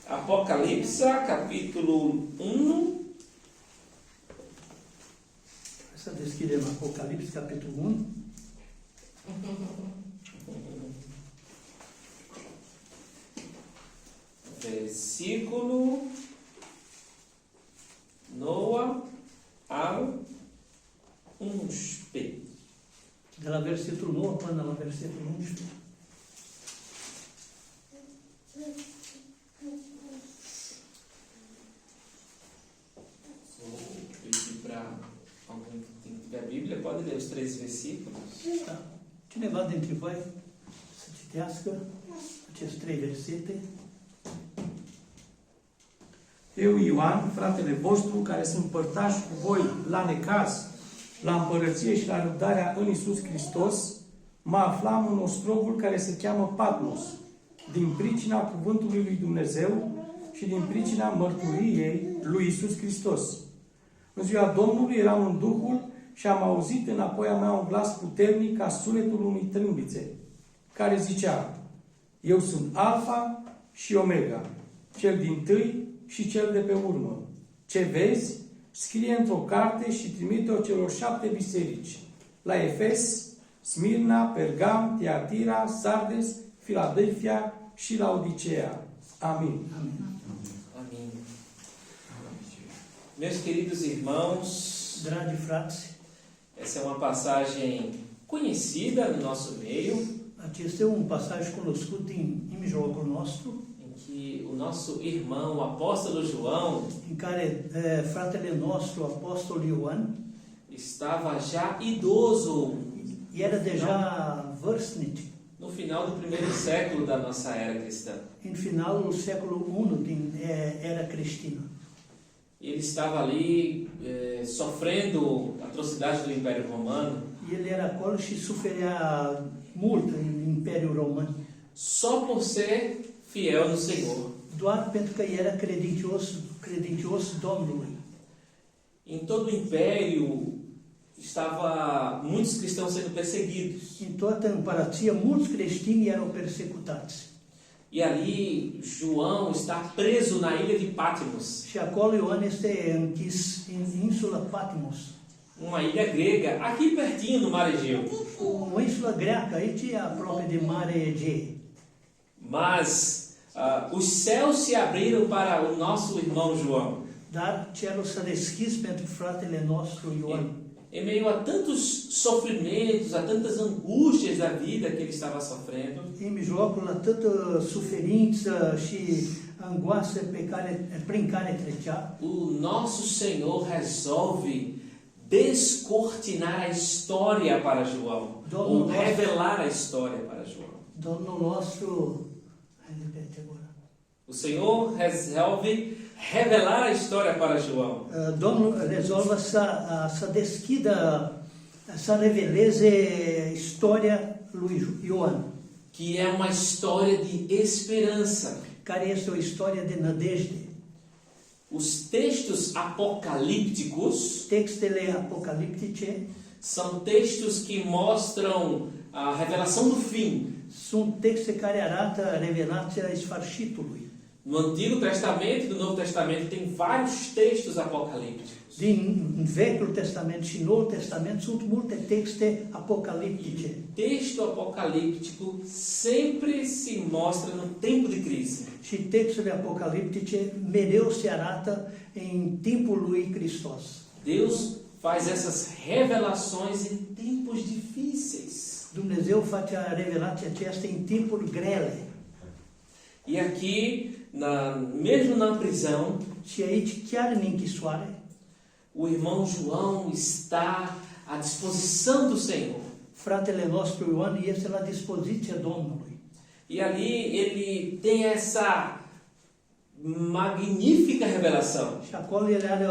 Apocalipse, capítulo 1. Să deschidem Apocalipse, capitolul 1. Versículo 9 ao 11. De la versetul 9 până la versetul 11. Vou pedir para alguém que tiver a Bíblia, pode ler os 3 versículos. Da. Cineva dintre voi să citească aceste 3 versete. Eu, Ioan, fratele vostru, care sunt părtaș cu voi la necaz, la împărăție și la răbdarea în Iisus Hristos, mă aflam în ostrovul care se cheamă Patmos, din pricina cuvântului lui Dumnezeu și din pricina mărturiei lui Iisus Hristos. În ziua Domnului eram în Duhul și am auzit înapoi a mea un glas puternic ca sunetul unei trâmbițe, care zicea: Eu sunt Alfa și Omega, cel dintâi și cel de pe urmă. Ce vezi, scrie într-o carte și trimite-o celor 7 biserici: la Efes, Smirna, Pergam, Tiatira, Sardes, Filadelfia și Laodicea. Amin. Amin. Amém. Meus queridos irmãos, Dragi frați, essa é uma passagem conhecida no nosso meio, acesta e un pasaj cunoscut în mijlocul nostru, em que o nosso irmão, o apóstolo João, în care fratele nostru, apostol Ioan, estava já idoso era deja vârstnic no final do primeiro século da nossa era cristã. în finalul secolului 1 din era creștină. Ele estava ali sofrendo atrocidades do Império Romano, El era acolo și suferea mult în Imperiul Roman, só por ser fiel no Senhor. doar pentru că era credincios Domnului. Em todo o Império estava muitos cristãos sendo perseguidos. În toată împărăția, mulți creștini erau persecutați. E ali João está preso na ilha de Patmos, Și acolo Ioan este închis în insula Patmos, uma ilha grega, aqui pertinho no Mar Egeu. o insulă greacă, aici aproape de Marea Egee. Mas os céus se abriram para o nosso irmão João. Dar cerul s-a deschis pentru fratele nostru Ioan. Em meio a tantos sofrimentos, a tantas angústias da vida que ele estava sofrendo, În mijlocul atâtă suferință și angoasă prin care trecea, o nosso Senhor resolve descortinar a história para João, ou revelar a história para João. Domnul nostru, repete agora. O Senhor resolve revelar a história para João. Domnul rezolvă să deschidă, să reveleze istoria lui Ioan, Que é uma história de esperança. care este o istorie de nădejde. Os textos apocalípticos Textele apocaliptice são textos que mostram a revelação do fim. sunt texte care arată revelația sfârșitului. No Antigo Testamento e no Novo Testamento tem vários textos apocalípticos. Din Vechiul Testament și Noul Testament sunt multe texte apocaliptice. Texto apocalíptico sempre se mostra no tempo de crise. Și textele apocaliptice mereu se arată în timpul lui Hristos. Deus faz essas revelações em tempos difíceis. Dumnezeu face revelația aceasta în timpuri grele. E aqui, mesmo na prisão, Și aici, chiar în închisoare, o irmão João está à disposição do Senhor. fratele nostru Ioan este la dispoziția Domnului. E ali ele tem essa magnífica revelação Și acolo el are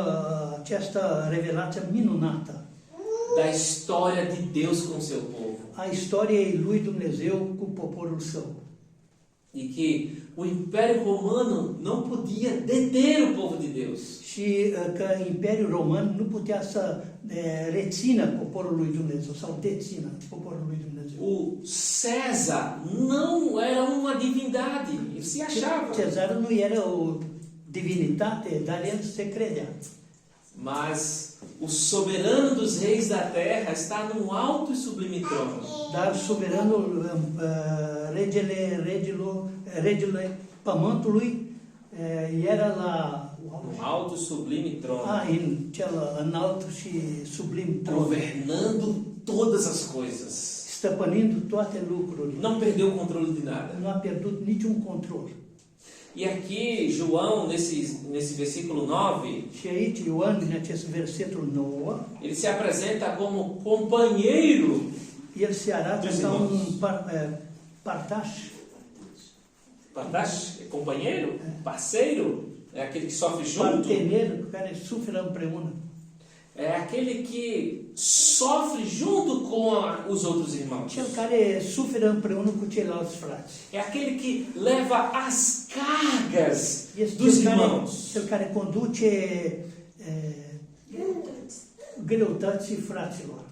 această revelație minunată da história de Deus com o seu povo. a istoriei lui Dumnezeu cu poporul său. e que o Império Romano não podia deter o povo de Deus. Și că Imperiul Roman nu putea să rețină poporul lui Dumnezeu sau dețină poporul lui Dumnezeu. O César não era uma divindade, ele se achava. Cezarul nu era o divinitate, dar el se credea. Mas o soberano dos reis da terra está num alto e sublime trono. Dar suveranul, regele pământului era la Num alto e sublime trono. în cel înalt și sublim tron, Governando todas as coisas. stăpânind toate lucrurile. Não perdeu o controle de nada. Nu a pierdut niciun control. E aqui, João, nesse versículo 9, Și aici Ioan, în acest versetul 9, ele se apresenta como companheiro. el se arată Dos ca irmãos. un partaș, Partash? É companheiro? Parceiro? É aquele que sofre junto? partener cu care suferă împreună. É aquele que sofre junto com os outros irmãos. Cel care suferă împreună cu ceilalți frați. É aquele que leva as cargas Este dos irmãos. cel care conduce greutății fraților.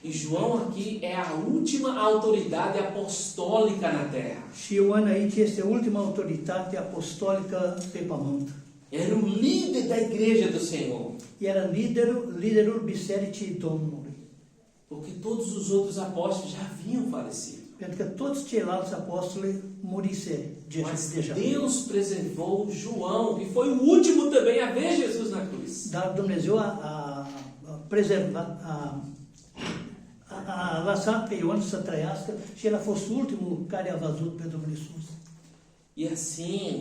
E João aqui é a última autoridade apostólica na terra. Și Ioan aici este ultima autoritate apostolică pe pământ. Era o líder da igreja do Senhor. Era liderul Bisericii Domnului. Porque todos os outros apóstolos já haviam falecido. Pentru că toți ceilalți apostoli murise Mas deja. Deus preservou João, que foi o último também a ver Jesus na cruz. Dar Dumnezeu a prezervat, a lăsat pe Ioan să trăiască și el a fost ultimul care a văzut pe Domnul Iisus. E assim,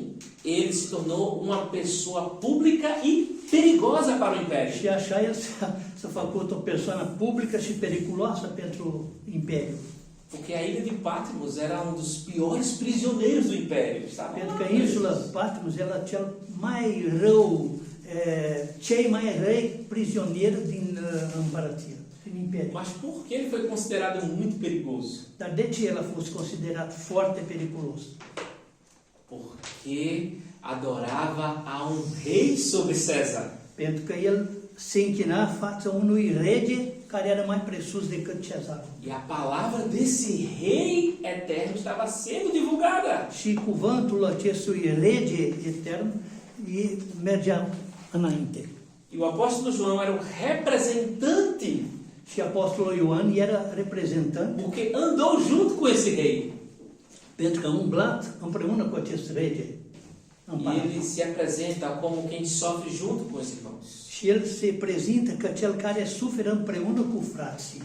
ele se tornou uma pessoa pública e perigosa para o império. Și așa el s-a făcut o persoană publică și periculoasă pentru imperiu. Porque a ilha de Patmos era um dos piores prisioneiros do império. Estava Pentru lá că preso. insula Patmos era cel mai rău, cei mai răi prizonieri din împărăție, din imperiu. Mas por que ele foi considerado muito perigoso? Dar de ce el a fost considerat foarte periculos? Porque adorava a um rei sobre César. Pentru că el se închina față unui rege care era mai presus decât Cezarul. E a palavra desse rei eterno estava sendo divulgada. Și cuvântul acestui rege etern mergea înainte. E o apóstolo João era o representante, Și apostolul Ioan era reprezentant porque andou junto com esse rei. pentru că a umblat împreună cu acest rege. E ele se apresenta como quem sofre junto com os irmãos. Și el se prezintă ca cel care suferă împreună cu frații.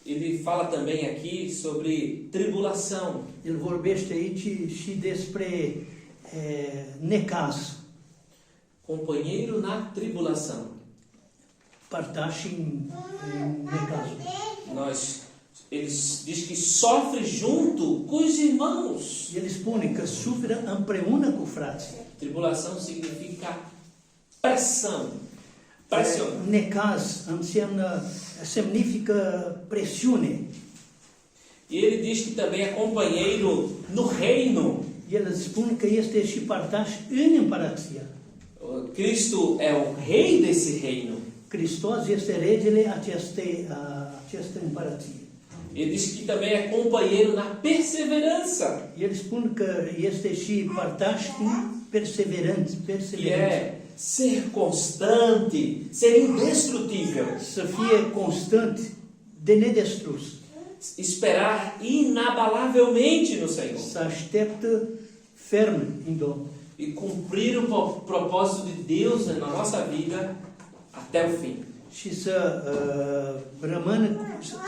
Ele fala também aqui sobre tribulação. El vorbește aici și despre necaz, Companheiro na tribulação. partași în necazul. Ele diz que sofre junto com os irmãos. El spune că suferă împreună cu frații. Tribulação significa pressão. Pressiona. Necaz semnifică presiune. E ele diz que também é companheiro no reino. El spune că este și partaș în împărăție. Cristo é o rei desse reino. Hristos este regele acestei împărății. Ele diz que também é companheiro na perseverança. El spune că este și partaș în perseverență. Que é ser constante, ser indestrutível. Să fie constant, de nedestrus. Esperar inabalavelmente no Senhor. Să așteptă ferm în Domnul. E cumprir o propósito de Deus na nossa vida até o fim. Și să rămână,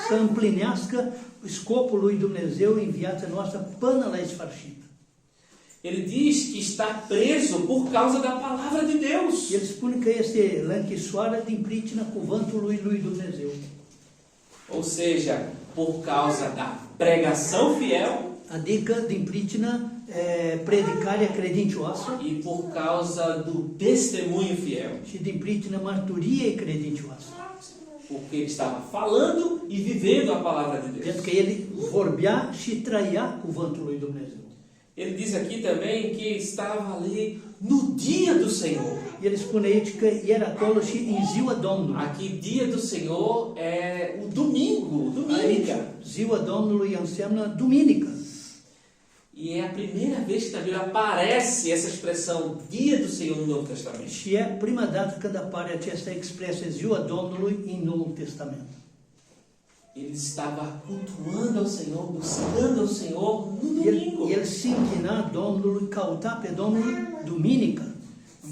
să împlinească scopul lui Dumnezeu în viața noastră până la sfârșit. Ele diz que está preso por causa da palavra de Deus. El spune că este la închisoare din pricina cuvântului lui Dumnezeu. Ou seja, por causa da pregação fiel Adică din pricina predicarea credincioasă e por causa do testemunho fiel. și din pricina mărturiei credincioase. porque ele estava falando e vivendo a palavra de Pentru Deus. că el vorbea și trăia cuvântul lui Dumnezeu. Ele diz aqui também que estava ali no dia do Senhor. El spune aici că era acolo și în ziua Domnului. Aqui, dia do Senhor é o domingo, Aici, domingo. ziua Domnului înseamnă duminică. E é a primeira vez que na Bíblia aparece essa expressão dia do Senhor no Novo Testamento. Și e prima dată când apare această expresie ziua Domnului în Noul Testament. Ele estava cultuando ao Senhor, buscando ao Senhor no domingo. El se închina Domnului, cauta pe Domnul duminică.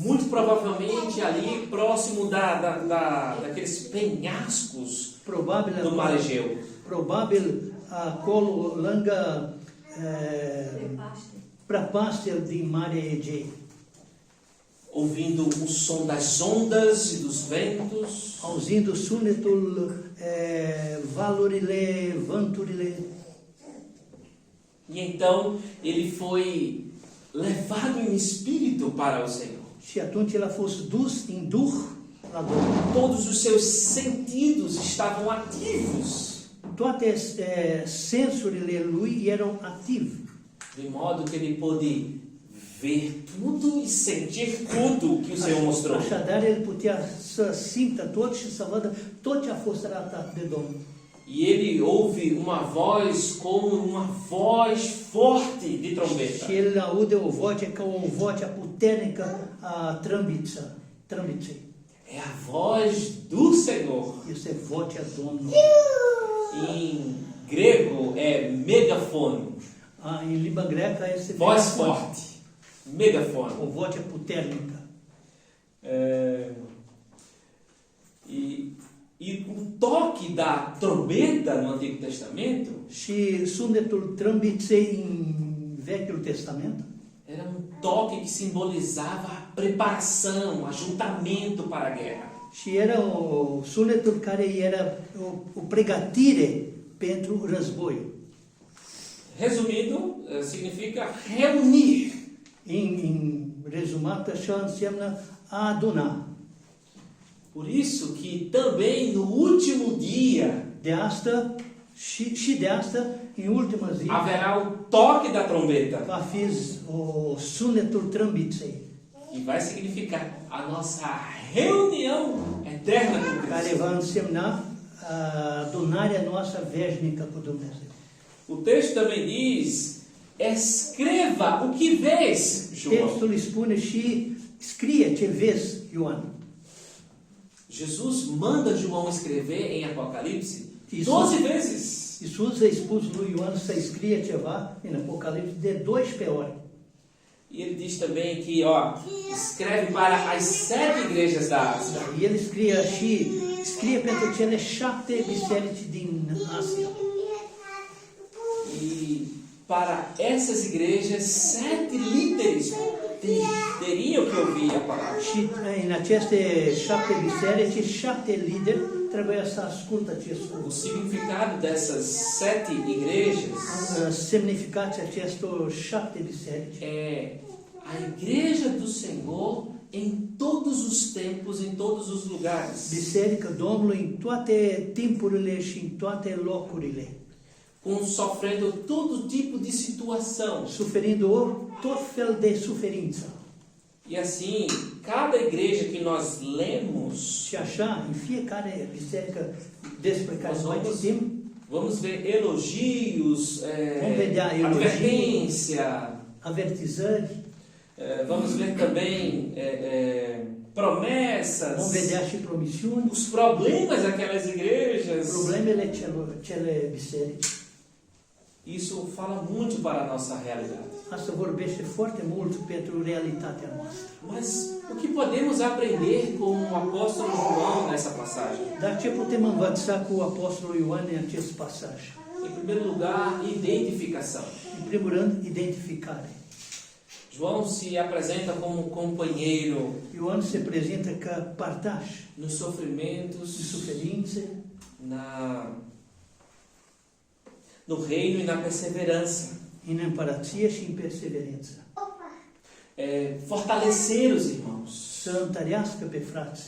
Muito provavelmente ali próximo daqueles penhascos Probabil, do Mar Egeu. probabil acolo lângă prăpastia din Marea Egei. Ouvindo o som das ondas e dos ventos. Auzindo sunetul, valurile, vânturile. E então ele foi levado em espírito para o Senhor. Și atunci el a fost dus în Duh la Domnul. Todos os seus sentidos estavam ativos, Toate sensurile lui erau active, de modo que ele pôde ver tudo e sentir tudo que o Senhor mostrou. Așadar, el putea să simtă tot și să vadă tot ce a fost arătat de Domnul. E ele ouve uma voz como uma voz forte de trombeta. Și el aude o voce ca o voce puternică a trâmbiței. É a voz do Senhor. Este vocea Domnului. Em grego é megafone, În limba greacă este voz forte, megafone. o voce puternică. E o toque da trombeta no Antigo Testamento Și sunetul trâmbiței în Vechiul Testament era um toque que simbolizava a preparação, o ajuntamento para a guerra. și era sunetul care era o pregătire pentru război. Resumindo, significa reunir. În rezumat, așa înseamnă a aduna. Por isso que também no último dia De asta și de asta, în ultima zi, haverá o toque da trombeta. va fi sunetul trâmbiței, E vai significar a nossa reunião eterna com care Cristo. va însemna adunarea noastră veșnică cu Dumnezeu. O texto também diz: escreva o que vês, João. Textul îi spune și scrie ce vezi, Ioan. Jesus manda João escrever em Apocalipse Isso. 12 vezes. Iisus i-a spus lui Ioan să-i scrie ceva în Apocalipse de 12 ori. E ele diz também que, escreve para as 7 igrejas da Ásia. El scrie pentru cele 7 biserici din Asia. E para essas igrejas, 7 líderes teriam que ouvir a palavra. Și în aceste 7 biserici, 7 lideri trebuia să ascultă acest O cuvânt. significado dessas 7 igrejas Semnificația acestor 7 biserici é a igreja do Senhor em todos os tempos, em todos os lugares. Biserica Domnului în toate timpurile și în toate locurile, Sofrendo todo tipo de situação. suferindo tot fel de suferință. E assim, cada igreja que nós lemos, Și așa, în fiecare biserică despre care noi citim, vamos ver elogios, Vamos ver elogio. advertência, avertizări, vamos ver também promessas, vom vedea și promisiuni, os problemas daquelas igrejas. problemele cele biserici. Isso fala muito para a nossa realidade. Asta vorbește foarte mult pentru realitatea noastră. Mas o que podemos aprender com o apóstolo João nessa passagem? Dar ce putem învăța cu Apostolul Ioan în acest pasaj? Em primeiro lugar, identificação. În primul rând, identificare. João se apresenta como companheiro Ioan se prezintă ca partaș nos sofrimentos, în suferințe, no reino e na perseverança. în împărăție și în perseverență. Fortalecer os irmãos. Să întărească pe frați.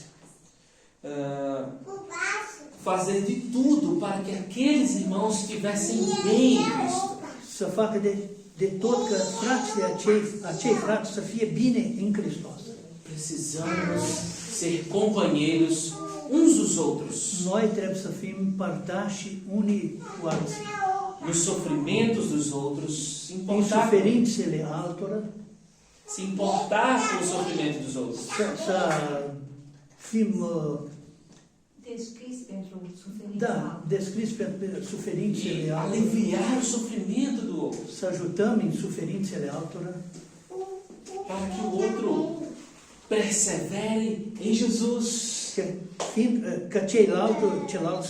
fazer de tudo para que aqueles irmãos estivessem bem em Cristo. să facă de tot că frații acei frați să fie bine în Hristos. Precisamos ser companheiros uns dos outros. Noi trebuie să fim părtași unii cu alții. Nos sofrimentos dos outros, se În importar, suferințele altora, se importar com o sofrimento dos outros. să fim Descris pentru suferința. descris pe suferințele E altora, aliviar o sofrimento do outro, să ajutăm în suferințele altora, para que o outro persevere em Jesus. că celălalt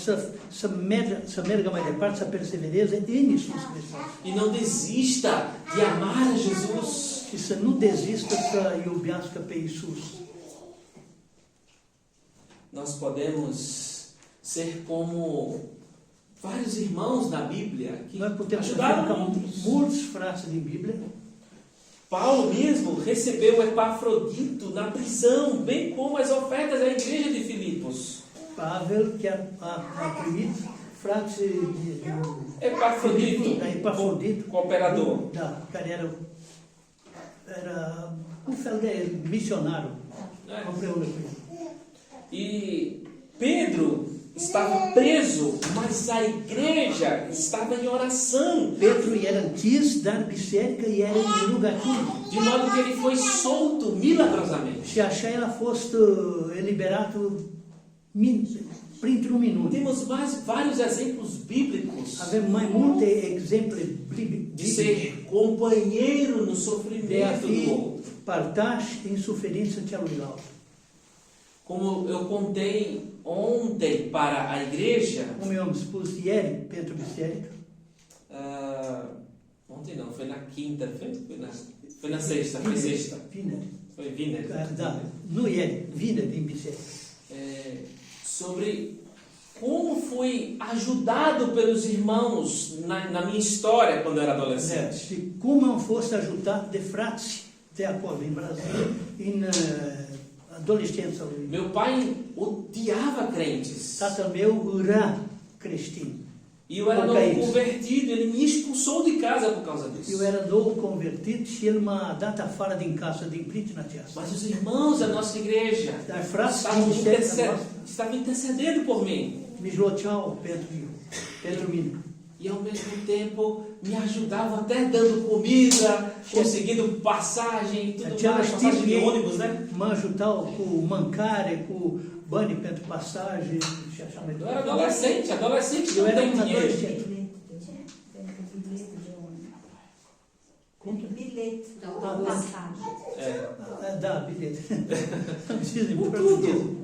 să meargă mai departe, să persevereze în Iisus Hristos. E não desista de amar a Jesus. Și să nu dezistă să iubească pe Iisus. Nós podemos ser como vários irmãos na Bíblia que Noi putem să fim ajudaram ca outros. mulți frați din Biblie. Paulo mesmo recebeu Epafrodito na prisão, bem como as ofertas da igreja de Filipos. Pavel chiar a primit frații Epafrodito, cooperador. Da, care era un fel de misionar împreună cu el. E Pedro estava preso, mas a igreja estava em oração, Petru era închis, dar biserica era în rugăciune. de modo que ele foi solto milagrosamente. Și așa el a fost eliberat printr-un minut. Temos vários exemplos bíblicos Avem mai multe exemple de biblice ser companheiro no de a sofrimento do fi outro. partași în suferința celuilalt. Como eu contei ontem para a igreja, Cum eu am spus ieri pentru biserică, ontem não, foi na quinta, foi na sexta, foi sexta, vineri. foi vineri. Da, nu ieri, vineri din biserică. Sobre como fui ajudado pelos irmãos na minha história quando eu era adolescente. Și cum am fost ajutat de frați de acolo, din Brasil, în adolescența lui. Meu pai odiava crentes. Tatăl meu urâa creștini. E eu era novo convertido, ele me expulsou de casa por causa Eu disso. era nou convertit și el m-a dat afară din casă din pricina aceasta. Mas os irmãos da nossa igreja Dar frații din biserica noastră estavam intercedendo por mim. mijloceau pentru mine. E ao mesmo tempo me ajudavam até dando comida, conseguindo passagem e tudo mais, Același passagem timp de ei ônibus, né? mă ajutau cu mâncare, cu bani pentru pasaje și așa mai Eu era departe. adolescente Eu não era tem um dinheiro. adolescente. Pentru bilet de ônibus. Cum? Bilet de Da, passagem. É. Da, bilete. Am zis în Com portughez. tudo.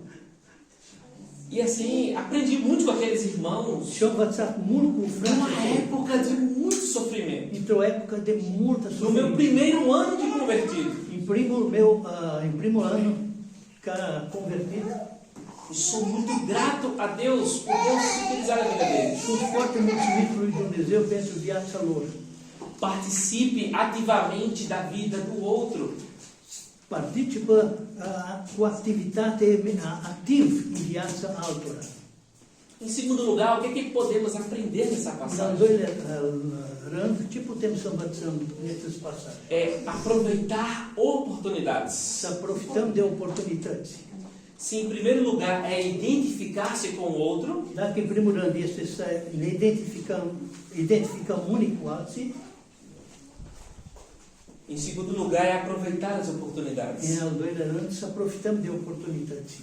E assim, aprendi muito com aqueles irmãos Și am învățat mult cu numa frații época de muito sofrimento. într-o epocă de multă No meu suferință. primeiro ano de convertido. În primul an ca convertit, E sou muito grato a Deus por Deus utilizar a vida deles. sunt foarte mulțumit lui Dumnezeu pentru viața lor. Participe ativamente da vida do outro. Participă cu activitate activ în viața altora. Em segundo lugar, o que é que podemos aprender nessa În al passagem? doilea rând, ce putem să învățăm în acest pasaj? É aproveitar oportunidades. Să profităm de oportunități. Se em primeiro lugar é identificar-se com o outro, Dacă în primul rând este să ne identificăm unii cu alții, em segundo lugar é aproveitar as oportunidades. în al doilea rând să profităm de oportunități.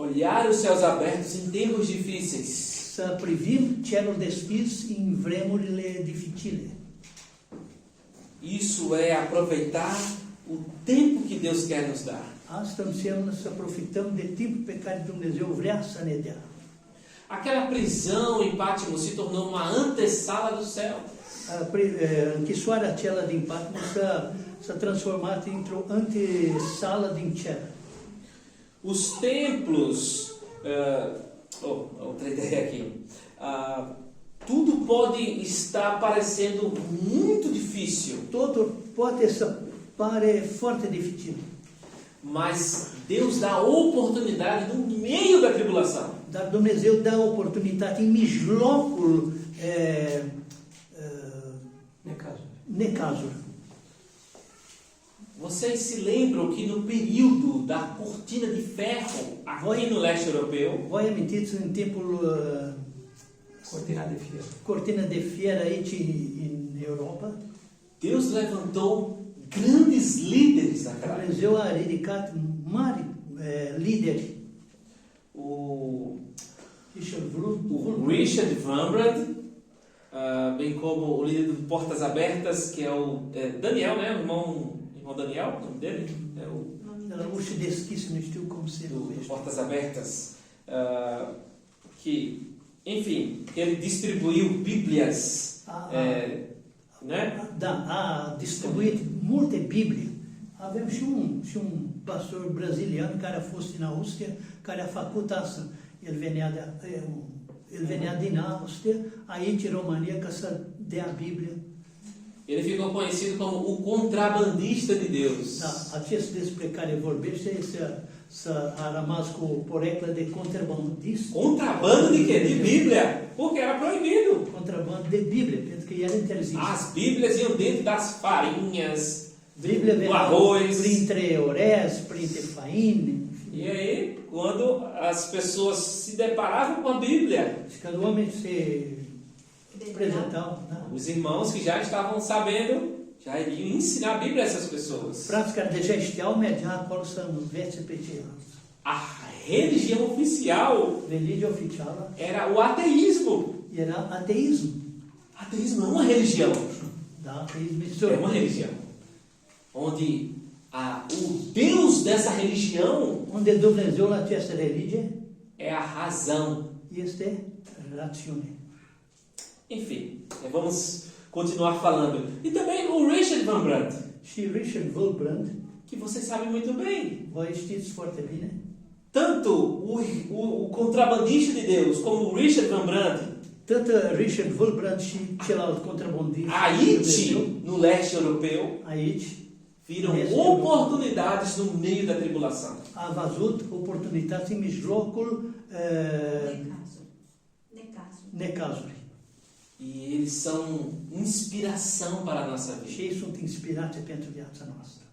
Olhar os céus abertos em tempos difíceis. Să privim cerul deschis în vremurile dificile. Isso é aproveitar o tempo que Deus quer nos dar. Asta înseamnă să profităm de timp pe care Dumnezeu vrea să ne dea. Aquela prisão em Patmos se tornou uma antessala do céu. Închisoarea aceea din Patmos s-a transformat într-o antesală din cer. Os templos, outra ideia aqui. Tudo pode estar parecendo muito difícil, Totul poate să pare foarte dificil. mas Deus dá oportunidade no meio da tribulação. Dar Dumnezeu dă oportunitate în mijlocul necazuri. Vocês se lembram que no período da cortina de ferro aqui no leste europeu, Voi amintiți în timpul Cortina de fier. cortina de fier aici în Europa? Deus levantou grandes líderes naquela época. Dumnezeu a ridicat mari lideri. O Richard Richard Wurmbrand, bem como o líder do Portas Abertas, que é o Daniel, né? O irmão Daniel, o nome dele? É o La uși deschise, nu știu cum se do numește. Portas Abertas, que, enfim, ele distribuiu Bíblias, né? Da, a distribuit multe Biblii. Avem și un pastor brazilian care a fost în Austria, care a făcut asta. El venea din Austria, aici în România, ca să dea Biblie. Ele ficou conhecido como o contrabandista de Deus. Da, acest despre care vorbește să a rămas cu o poreclă de contrabandist. Contrabando de quê? De Bíblia, porque era proibido. Contrabando de Bíblia, pentru că era interzis. As Bíblias iam dentro das farinhas, Bíblia do venea arroz. printre orez, printre faine. E aí, quando as pessoas se deparavam com a Bíblia, Și când oamenii se prezentau, da. os irmãos que já estavam sabendo, já iriam ensinar a Bíblia a essas pessoas. Frații care deja știau, mergeau acolo să învețe pe ceilalți. A religião oficial Religia oficială era o ateísmo. era ateism. Ateísmo não é uma religião, Da, ateism é istoric. uma religião onde o Deus dessa religião Unde Dumnezeul această religie é a razão. este rațiune. Enfim, vamos continuar falando. E também o Richard Wurmbrand, Și Richard Wurmbrand, que vocês sabem muito bem. voi știți foarte bine, Tanto o contrabandista de Deus como o Richard Wurmbrand, tot Richard Wurmbrand și celălalt contrabandist Haiti, no leste europeu, aici viram oportunidades no meio da tribulação. a văzut oportunități în mijlocul necazuri. E eles são inspiração para a nossa Și vida. ei sunt inspirație pentru viața noastră.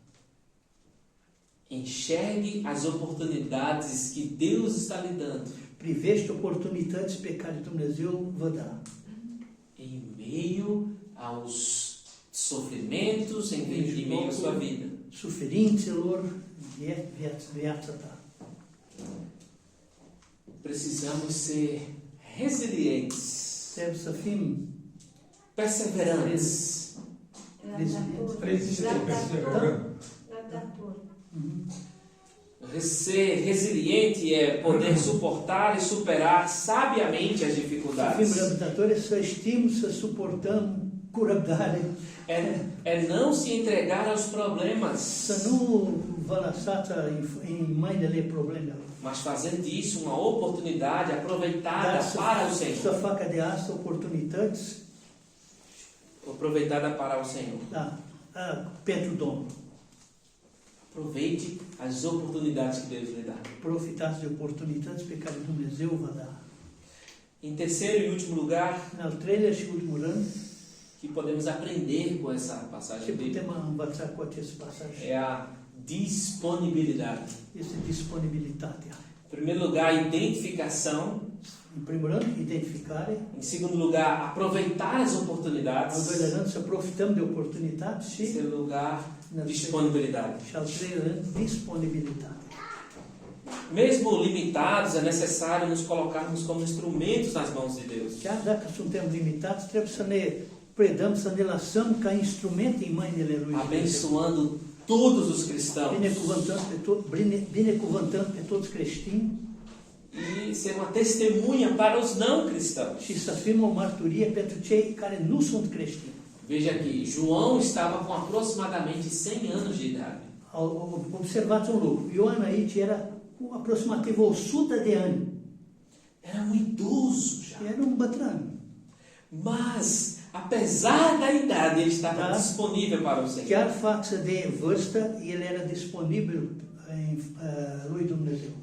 Enxergue as oportunidades que Deus está lhe dando Privește oportunități pe care Dumnezeu vă dă. em meio aos sofrimentos, em meio à sua vida. Suferințelor viața ta. Precisamos ser resilientes, Trebuie să fim perseverantes. Ser resiliente é poder suportar e superar sabiamente as Să fim dificuldades. răbdători, să știm să suportăm cu răbdare, É não se entregar aos problemas, să nu vă lăsați în mâinile problemelor. mas fazendo disso uma oportunidade aproveitada Dar para o să Senhor. facă de asta oportunități, Aproveitada para o Senhor. da, pentru Domnul. Aproveite as oportunidades que Deus lhe dá. Profitați de oportunități pe care Dumnezeu vă dă. Em terceiro e último lugar, În al treilea și ultimul rând, que podemos aprender com essa ce passagem bíblica, putem învăța cu acest pasaj é a disponibilidade. este disponibilitatea. Em primeiro lugar, identificação. În primul rând, identificare. Em segundo lugar, aproveitar as Al oportunidades. doilea rând, să profităm de oportunități Em și, terceiro lugar, disponibilidade. și al treilea rând, disponibilitate. Mesmo limitados, é necessário nos colocarmos como instrumentos nas mãos de Deus. Chiar dacă suntem limitați, trebuie să ne predăm, să ne lăsăm ca instrumente în mâinile lui Dumnezeu. Abençoando todos os cristãos. Binecuvântăm pe toți creștini E ser uma testemunha para os não cristãos. și să fim o mărturie pentru cei care nu sunt creștini. Veja aqui, João estava com aproximadamente 100 anos de idade. Observați un lucru. Ioan aici era cu aproximativ 100 de ani. Era um idoso já. Era un bătrân. Mas, apesar da idade, ele estava disponível para o Senhor. Chiar față de vârstă, el era disponibil lui Dumnezeu.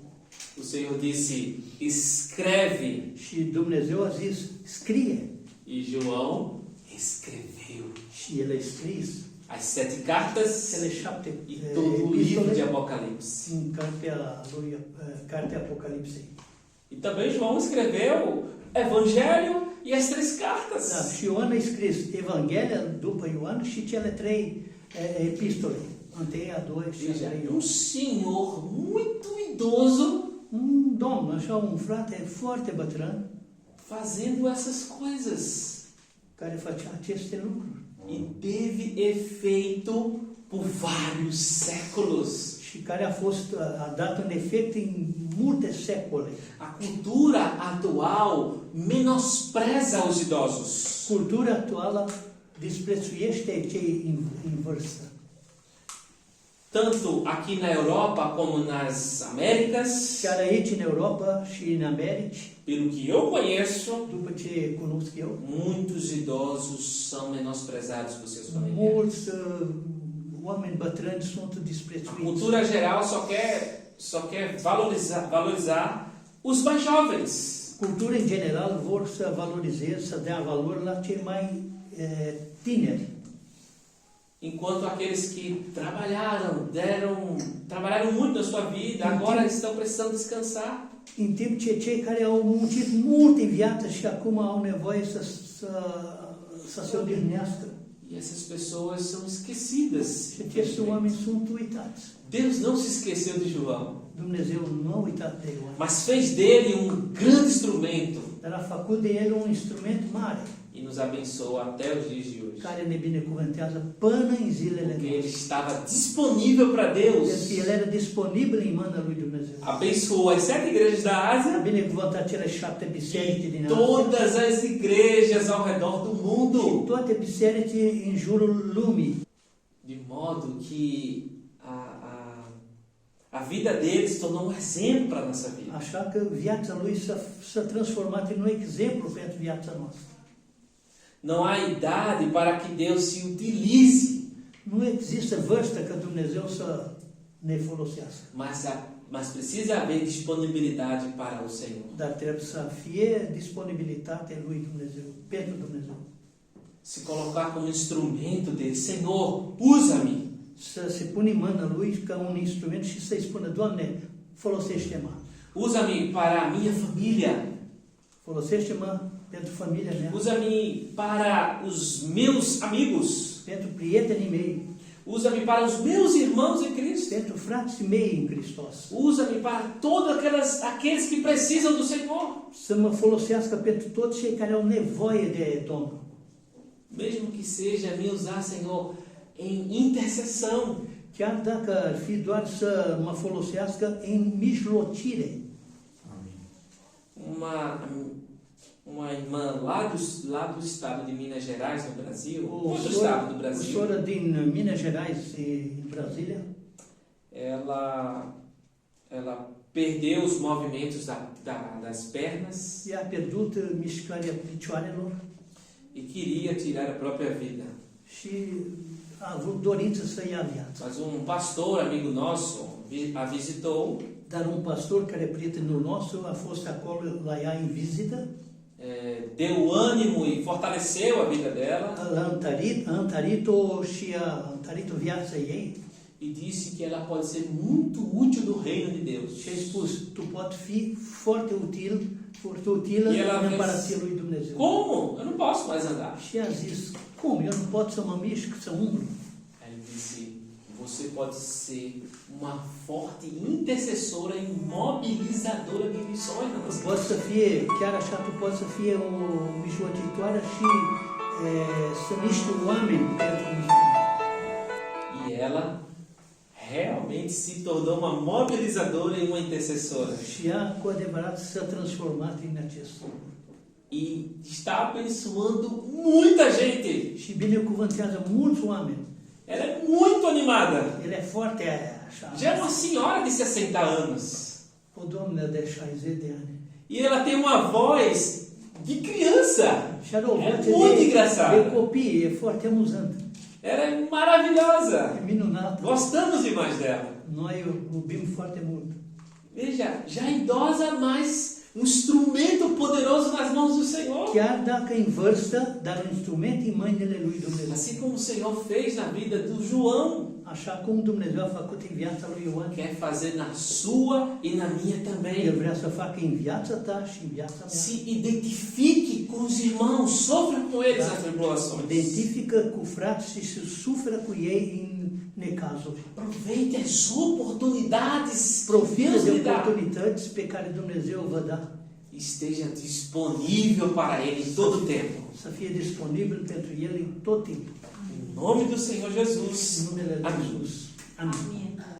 O Senhor disse, escreve. Și Dumnezeu a zis, scrie. E João escreveu Și el a scris as 7 cartas cele 7 e todo o livro de epistole Apocalipse. în cartea Apocalipsei. E também João escreveu Evangelho e as 3 Da, cartas. și Ioan a scris Evanghelia după Ioan și cele 3 epistole. Întâia, a doua și a Veja, treia. um senhor muito idoso Un domn, așa, un frate foarte bătrân, fazendo essas coisas. care făcea aceste lucruri. E teve efeito por vários séculos. Și care a dat un efect în multe secole. A cultura atual menospreza os idosos. Cultura actuală disprețuiește cei în vârstă. Tanto aqui na Europa como nas Américas, Chiar aici, în Europa și în Americi, pelo que eu conheço, după ce cunosc eu, muitos idosos são menosprezados por seus familiares. mulți oameni bătrâni sunt A disprețuiți. cultura geral só quer valorizar os mais jovens. Cultura, în general, vor să valorizeze, să dea valori la cei mai tineri. Enquanto aqueles que trabalharam muito na sua vida, agora estão precisando descansar. În timp ce cei care au muncit mult în viață și acum au nevoie să se odihnească. E essas pessoas são esquecidas. Și acești oameni sunt uitați. Deus não se esqueceu de João, Dumnezeu nu a uitat de Ioan, mas fez dele um grande instrumento dar a făcut de el un instrument mare e nos abençoou até os dias de hoje. care ne binecuvântează până în zilele Porque ele noastre. estava disponível para Deus. Pentru că el era disponibil în mâna lui Dumnezeu. Abençoou as 7 igrejas da A Ásia binecuvântat cele 7 biserici din e Asia todas as igrejas ao redor do și mundo. toate bisericii în jurul lumii. De modo que a vida dele se tornou um exemplo para a nossa vida. Așa că viața lui s-a transformat în un exemplu pentru viața noastră. Não há idade para que Deus se utilize, Nu există vârstă ca Dumnezeu să ne folosească, mas precisa haver disponibilidade para o Senhor. dar trebuie să fie disponibilitate lui Dumnezeu, pentru Dumnezeu. Se colocar como instrumento dele, Senhor, usa-me. Să se pune în mâna lui ca un instrument și să-i spună, Doamne, folosește-mă. Usa-me para a minha família. Folosește-mă pentru familia mea, Usa-me para os meus amigos. pentru prietenii mei, Usa-me para os meus irmãos em Cristo. pentru frații mei în Hristos. Usa-me para todos aqueles que precisam do Senhor. Să mă folosească pentru toți cei care au nevoie de Domnul. Mesmo que seja me usar, Senhor, em intercessão. Chiar dacă ar fi doar să mă folosească în mijlocire. Uma irmã lá do estado de Minas Gerais, no Brasil, O outro estado do o Brasil, soră din Minas Gerais, în Brasília, ela perdeu os movimentos das pernas ea a pierdut mișcarea picioarelor e queria tirar a própria vida. și a avut dorință să ia viața. Mas um pastor, amigo nosso, a visitou, Dar un pastor care e prietenul nostru a fost acolo la ea în vizită, deu ânimo e fortaleceu a vida dela a întărit-o și a întărit viața ei e disse que ela pode ser muito útil no reino de Deus. și a spus, tu poți fi foarte utilă E ela în împărăția lui Dumnezeu. Como? Eu não posso mais andar. Și a zis, cum? Eu nu pot să mă mișc, să umblu. Ele disse, você pode ser uma forte intercessora e mobilizadora de missões na nossa Poți să fie, chiar așa, tu poți să fie o mijlocitoare și să miști oameni pentru misiune. E ela realmente se tornou uma mobilizadora e uma intercessora. Și ea, cu adevărat, s-a transformat în acest lucru. E está abençoando muita gente. Și binecuvântează mulți oameni. Ela é muito animada. El e foarte așa. Já é uma senhora de 60 anos. O doamnă de 60 de ani. E ela tem uma voz de criança. Și are o É voce muito de engraçada. copii, e foarte amuzantă. Ela é maravilhosa. E minunată. Gostamos demais dela. Noi o iubim foarte mult. Veja, já idosa, mas um instrumento poderoso nas mãos do Senhor. Chiar dacă în vârstă, dar un instrument în mâinile lui Dumnezeu. Assim como o Senhor fez na vida do João, Așa cum Dumnezeu a făcut în viața lui Ioan, quer fazer na sua e na minha El também. vrea să facă în viața ta și în viața mea. Se identifique com os irmãos, sofra com eles nas tribulações. Identifică cu frați și se suferă cu ei în necazuri. Aproveite as oportunidades que Profită Deus de lhe dá. oportunități pe care Dumnezeu vă da. Esteja disponível para Ele em todo o tempo. Să fie disponibil pentru El în tot timpul. Em nome do Senhor Jesus. În numele lui Amém. Iisus. Amin. Amin.